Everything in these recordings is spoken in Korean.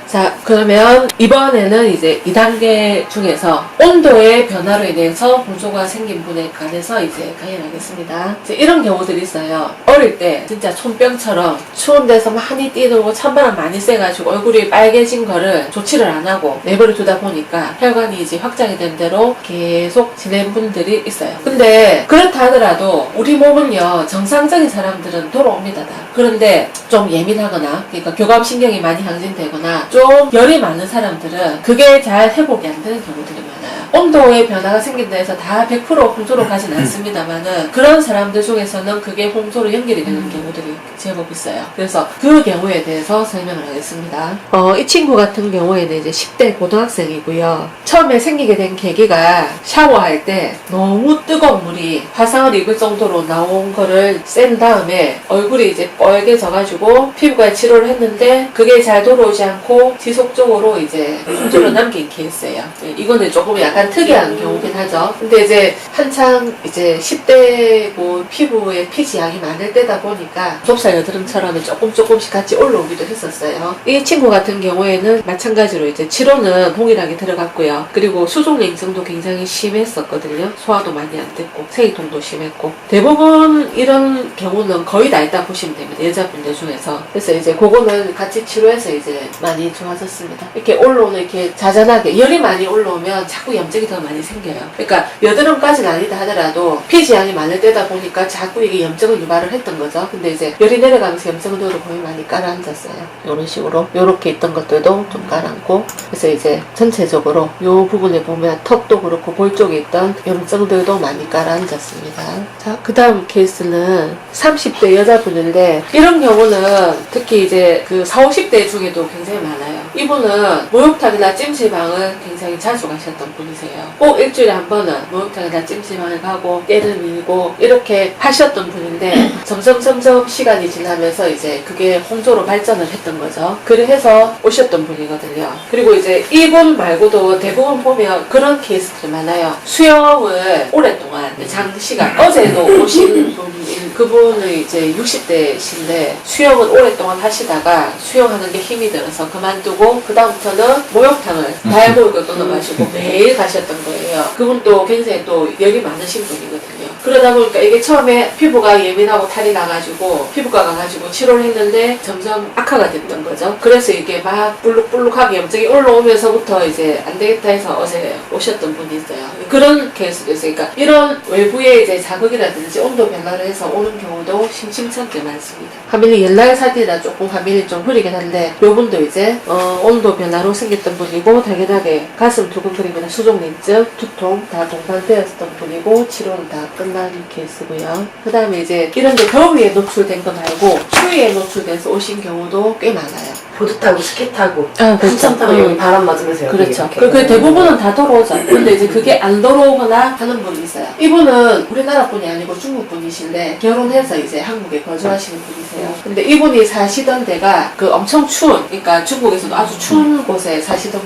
자, 그러면 이번에는 이제 2단계 중에서 온도의 변화로 인해서 홍조가 생긴 분에 관해서 이제 강의하겠습니다. 이제 이런 경우들이 있어요. 어릴 때 진짜 촌병처럼 추운 데서 많이 뛰놀고 찬바람 많이 쐬가지고 얼굴이 빨개진 거를 조치를 안 하고 내버려 두다 보니까 혈관이 이제 확장이 된 대로 계속 지낸 분들이 있어요. 근데 그렇다 하더라도 우리 몸은요, 정상적인 사람들은 돌아옵니다. 다. 그런데 좀 예민하거나, 그러니까 교감신경이 많이 항진되거나 좀 열이 많은 사람들은 그게 잘 회복이 안 되는 경우들이 많아요. 온도의 변화가 생긴다 해서 다 100% 홍조로 가진 않습니다만은 그런 사람들 속에서는 그게 홍조로 연결이 되는 경우들이 제법 있어요. 그래서 그 경우에 대해서 설명을 하겠습니다. 이 친구 같은 경우에는 이제 10대 고등학생이고요. 처음에 생기게 된 계기가 샤워할 때 너무 뜨거운 물이 화상을 입을 정도로 나온 거를 쐰 다음에 얼굴이 이제 빨개져가지고 피부과에 치료를 했는데 그게 잘 돌아오지 않고 지속적으로 이제 홍조를 남긴 케이스예요. 이거는 조금 약간 특이한 경우긴 하죠. 근데 이제 한창 이제 10대고 피부에 피지양이 많을 때다 보니까 좁쌀 여드름처럼 조금씩 같이 올라오기도 했었어요. 이 친구 같은 경우에는 마찬가지로 이제 치료는 동일하게 들어갔고요. 그리고 수족냉증도 굉장히 심했었거든요. 소화도 많이 안 됐고 생리통도 심했고 대부분 이런 경우는 거의 다 있다 보시면 됩니다. 여자분들 중에서. 그래서 이제 그거는 같이 치료해서 이제 많이 좋아졌습니다. 이렇게 올라오는 이렇게 자전하게 열이 많이 올라오면 자꾸 염증이 더 많이 생겨요. 그러니까 여드름까지는 아니다 하더라도 피지양이 많을 때다 보니까 자꾸 이게 염증을 유발을 했던 거죠. 근근데 이제 열이 내려가면서 염증도로 거의 많이 깔아앉았어요. 이런 식으로 요렇게 있던 것들도 좀 깔아앉고 그래서 이제 전체적으로 요 부분에 보면 턱도 그렇고 볼 쪽에 있던 염증들도 많이 깔아앉았습니다. 자, 그 다음 케이스는 30대 여자분인데 이런 경우는 특히 이제 그 40, 50대 중에도 굉장히 많아요. 이분은 목욕탕이나 찜질방을 굉장히 자주 가셨던 분이세요. 꼭 일주일에 한 번은 목욕탕이나 찜질방을 가고 때를 밀고 이렇게 하셨던 분인데 점점 시간이 지나면서 이제 그게 홍조로 발전을 했던 거죠. 그래서 오셨던 분이거든요. 그리고 이제 이분 말고도 대부분 보면 그런 케이스들이 많아요. 수영을 오랫동안 장시간 어제도 오신 분이 그분은 이제 60대신데 수영을 오랫동안 하시다가 수영하는 게 힘이 들어서 그만두고 그 다음부터는 목욕탕을 다이아목욕을 끊어가지고 매일 가셨던 거예요. 그분도 굉장히 또 열이 많으신 분이거든요. 그러다 보니까 이게 처음에 피부가 예민하고 탈이 나가지고 피부과 가가지고 치료를 했는데 점점 악화가 됐던 거죠. 그래서 이게 막 불룩불룩하게 염증이 올라오면서부터 이제 안 되겠다 해서 어제 오셨던 분이 있어요. 그런 케이스도 있어요. 그러니까 이런 외부의 이제 자극이라든지 온도 변화를 해서 오는 경우도 심심찮게 많습니다. 화면이 옛날 사진이라 조금 화면이 좀 흐리긴 한데 요분도 이제 온도 변화로 생겼던 분이고 당연하게 가슴 두근거림이나 수족냉증, 두통 다 동반되었던 분이고 치료는 다 끝난 케이스고요. 그 다음에 이제 이런 게 더위에 노출된 거 말고 추위에 노출돼서 오신 경우도 꽤 많아요. 보드 타고 스키 타고 그렇죠. 한참 타고 여기 바람 맞으면서 그렇죠. 그 대부분은 다 돌아오죠. 근데 이제 그게 안 돌아오거나 하는 분이 있어요. 이분은 우리나라 분이 아니고 중국 분이신데 결혼해서 이제 한국에 거주하시는 분이세요. 근데 이분이 사시던 데가 그 엄청 추운, 그러니까 중국에서도 아주 추운 곳에 사시던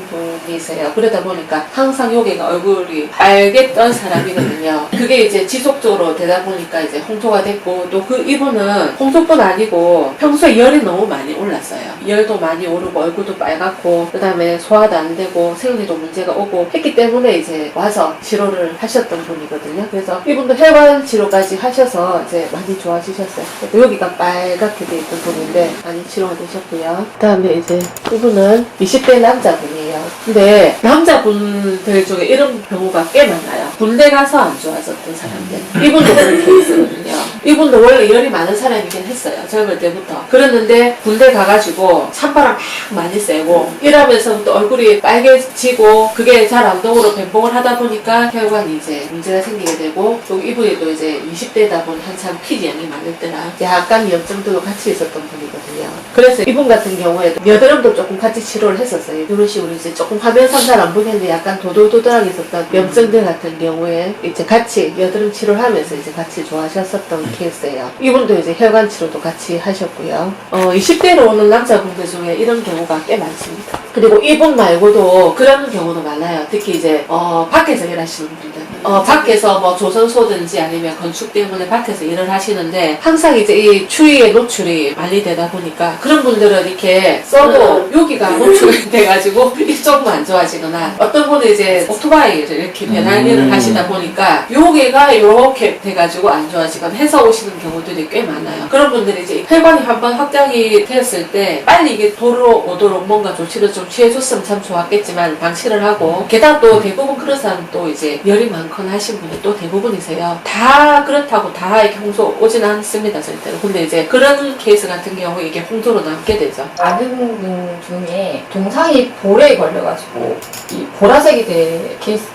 분이세요. 그러다 보니까 항상 여기가 얼굴이 빨개 떤 사람이거든요. 그게 이제 지속적으로 되다 보니까 이제 홍조가 됐고 또 그 이분은 홍조뿐 아니고 평소에 열이 너무 많이 올랐어요. 열도 많이 오르고 얼굴도 빨갛고 그 다음에 소화도 안 되고 생리도 문제가 오고 했기 때문에 이제 와서 치료를 하셨던 분이거든요. 그래서 이분도 혈관 치료까지 하셔서 이제 많이 좋아지셨어요. 여기가 빨갛게 돼 있던 분인데 많이 치료가 되셨고요. 그 다음에 이제 이분은 20대 남자분이에요. 근데 남자분들 중에 이런 경우가 꽤 많아요. 군대 가서 안 좋아졌던 사람들. 이분도 그런 케이스거든요. 이분도 원래 열이 많은 사람이긴 했어요. 젊을 때부터. 그랬는데 군대 가가지고 찬바람 막 많이 쐬고 이러면서부터 얼굴이 빨개지고 그게 잘 안 동으로 변봉을 하다 보니까 혈관이 이제 문제가 생기게 되고 또 이분이 또 이제 20대다 보니 한참 피지양이 많을 때라 약간 염증도 같이 있었던 분이거든요. 그래서 이분 같은 경우에도 여드름도 조금 같이 치료를 했었어요. 이런 식으로 이제 조금 화면상 잘 안 보이는데 약간 도돌도돌하게 있었던 염증들 같은 경우에 이제 같이 여드름 치료를 하면서 이제 같이 좋아하셨었던 케이스예요. 이분도 이제 혈관 치료도 같이 하셨고요. 20대로 오는 남자분들 중에 이런 경우가 꽤 많습니다. 그리고 이분 말고도 그런 경우도 많아요. 특히 이제 밖에서 일하시는 분들 밖에서 뭐 조선소든지 아니면 건축 때문에 밖에서 일을 하시는데 항상 이제 이 추위에 노출이 많이 되다 보니까 그런 분들은 이렇게 써도 여기가 노출이 돼가지고 이쪽만 안 좋아지거나 어떤 분은 이제 오토바이를 이렇게 배달 일을 하시다 보니까 여기가 이렇게 돼가지고 안 좋아지거나 해서 오시는 경우들이 꽤 많아요. 그런 분들이 이제 혈관이 한번 확장이 되었을 때 빨리 이게 도로 오도록 뭔가 조치를 좀 취해줬으면 참 좋았겠지만 방치를 하고 게다가 또 대부분 그런 사람 또 이제 열이 많거나 하신 분이 또 대부분이세요. 다 그렇다고 다 이렇게 홍수 오진 않습니다 절대로. 근데 이제 그런 케이스 같은 경우 이게 홍수로 남게 되죠. 아는 분 중에 동상이 볼에 걸려가지고 이 보라색이 된 케이스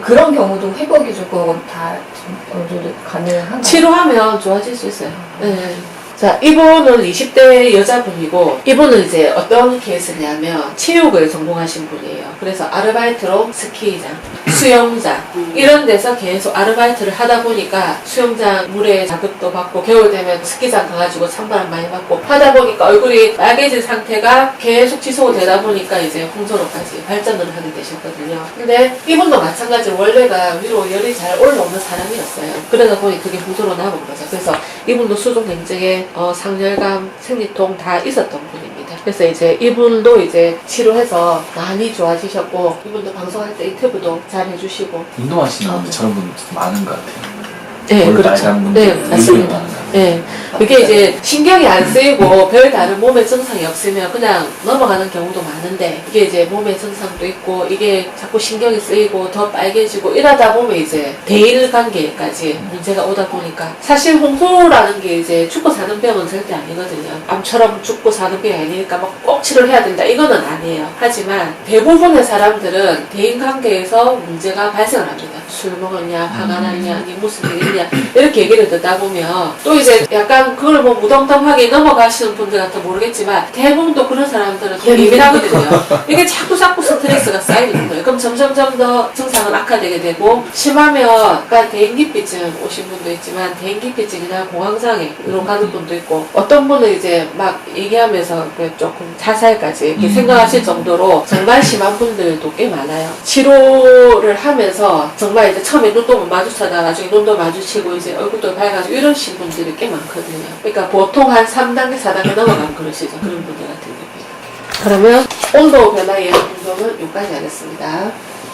그런 경우도 회복이 조금 다 어느 정도 가능한가요? 치료하면 좋아질 수 있어요. 자, 이분은 20대 여자분이고, 이분은 이제 어떤 케이스냐면, 체육을 전공하신 분이에요. 그래서 아르바이트로 스키장, 수영장, 이런 데서 계속 아르바이트를 하다 보니까, 수영장 물에 자극도 받고, 겨울 되면 스키장 가가지고 찬바람 많이 받고, 하다 보니까 얼굴이 빨개진 상태가 계속 지속이 되다 보니까 이제 홍조로까지 발전을 하게 되셨거든요. 근데 이분도 마찬가지로 원래가 위로 열이 잘 올라오는 사람이었어요. 그러다 보니 그게 홍조로 남은 거죠. 그래서 이분도 수족 냉증에 상열감, 생리통 다 있었던 분입니다. 그래서 이제 이분도 이제 치료해서 많이 좋아지셨고 이분도 방송할 때 인터뷰도 잘 해주시고 운동하시는 분들 저런 분들 많은 것 같아요. 네, 볼 그렇죠. 빨간 분들 네, 은근히 맞습니다. 많은 것 같아요. 네. 그게 이제 신경이 안 쓰이고 별 다른 몸의 증상이 없으면 그냥 넘어가는 경우도 많은데 이게 이제 몸의 증상도 있고 이게 자꾸 신경이 쓰이고 더 빨개지고 이러다 보면 이제 대인 관계까지 문제가 오다 보니까 사실 홍소라는 게 이제 죽고 사는 병은 절대 아니거든요. 암처럼 죽고 사는 병이 아니니까 막 꼭 치료를 해야 된다 이거는 아니에요. 하지만 대부분의 사람들은 대인 관계에서 문제가 발생을 합니다. 술 먹었냐, 화가 났냐, 니 무슨 일 있냐 이렇게 얘기를 듣다 보면 또 이제 약간 그걸 뭐 무덤덤하게 넘어가시는 분들 같아 모르겠지만 대부분 또 그런 사람들은 또 예민하거든요. 이게 자꾸 스트레스가 쌓이는 거예요. 그럼 점점점 더 증상은 악화되게 되고 심하면 약간 대인기피증 오신 분도 있지만 대인기피증이나 공황장애 이런 가는 분도 있고 어떤 분은 이제 막 얘기하면서 조금 자살까지 이렇게 생각하실 정도로 정말 심한 분들도 꽤 많아요. 치료를 하면서 정말 이제 처음에 눈도 못 마주치다가 나중에 눈도 마주치고 이제 얼굴도 밝아지고 이러신 분들이 꽤 많거든요. 그러니까 보통 한 3단계, 4단계 넘어가면 그러시죠. 그런 분들 같은 경우에. 그러면 온도 변화 예방 운동은 여기까지 하겠습니다.